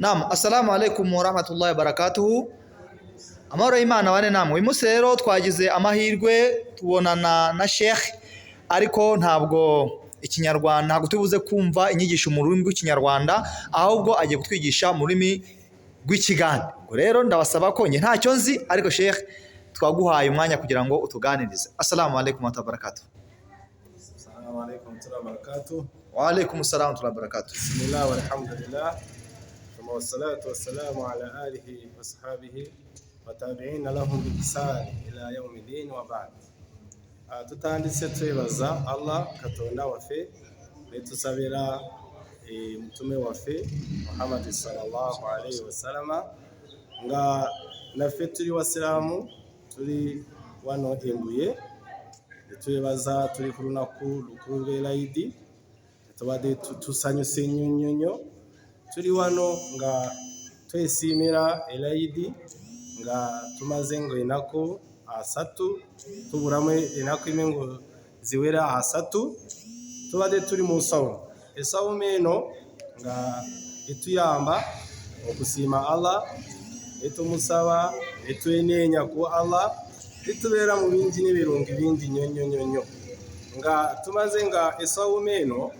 Naam, assalamu alaikum wa rahmatullahi wa barakatuhu. Amahoro y'Imana wane namwe. Uyu munsi rero twagize amahirwe tubonana na Sheikh, ariko ntabwo ikinyarwanda ntabwo tubuze kumva inyigisho mu rurimi rw'ikinyarwanda, ahubwo agiye kutwigisha mu rurimi rw'ikigande. Ubwo rero ndabasaba ko njye ntacyo nzi, ariko Sheikh twaguhaye umwanya kugira ngo utuganirize. Assalamu alaikum wa rahmatullahi wa barakatuhu. Assalamu alaikum wa rahmatullahi wa barakatuh. Wa alaikum assalam wa rahmatullahi wa barakatuh. Bismillah walhamdulillah. Wassalatu wassalamu ala alihi wa sahbihi wa tabi'ina lahum bi ihsan ila yawmiddin wa ba'd. Tutanditse twebaza Allah katonda wafe netusabira mtume wafe Muhammad sallallahu alaihi wasallam nga nafe turi wasilamu turi wano embuye twebaza turi kurunaku lukuru lw'Eid tubade tusanyuse nyonyonyo turi wano nga twesimira Eid nga tumaze ngo inako asatu tuburamwe inako imwe ngo ziwera asatu tubade turi mu sawo esawo meno nga ituyamba okusima Allah etumusaba etwenenya ku Allah itubera mu bingi n'ibirungo ibindi nyonyonyo nga tumaze nga esawo meno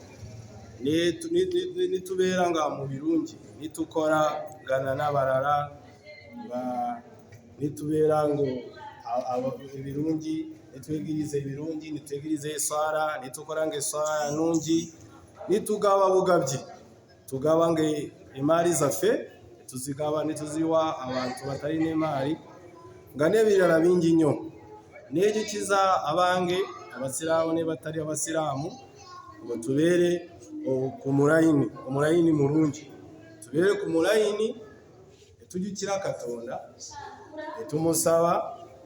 nitubera nga mu birungi nitukora gana n'abarara nga nitubera ngo ibirungi nitwegirize ibirungi nitwegirize esara nitukora ngo esara nungi nitugaba bugabyi tugaba ngo imari zafe tuzigaba nituziwa abantu batari n'imari nga nebirara bingi nyo negikiza abange abasiramu ne batari abasiramu ngo tubere ku murayini murungi tubere ku murayini etujukira katonda etumusaba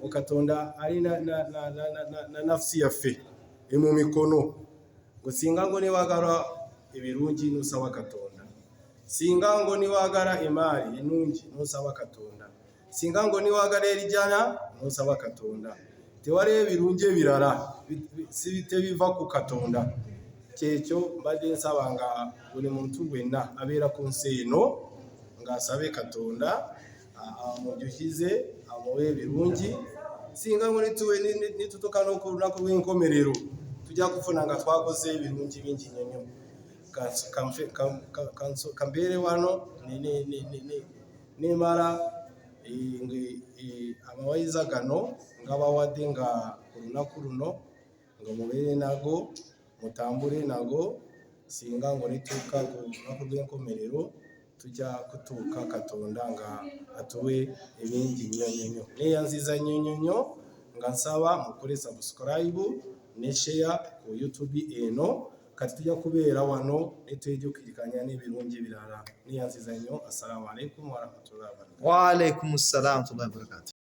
ukatonda ari na nafsi yafe mu mikono ngo singa ngo niwagara ibirungi nusaba katonda singa ngo niwagara imari inungi nusaba katonda singa ngo niwagara erijana nusaba katonda teware birungi birara sibite biva ku katonda cyecho mbade nsabanga buri muntu wena abera ku nseno ngasabe katonda amujuhize amuwe birungi singa ngo nitutoka no kurunako rw'inkomerero tujya kufuna nga twakoze ibirungi bingi nyonyo kambere wano ni mara amawayiza gano ngabawade nga kurunako runo ngo mubere nago mutambure nago singa ngo nituka ku rw'inkomerero tujya kutuka katonda nga atuwe ibindi nyonyonyo neya nziza nyonyonyo nga nsaba mukore subscribe ne share ku YouTube eno kati tujya kubera wano nitwejo kirikanya n'ibirungi birara neya nziza nyo. Assalamu alaikum wa rahmatullahi wa barakatuh. Wa alaikum assalam wa rahmatullahi wa barakatuh.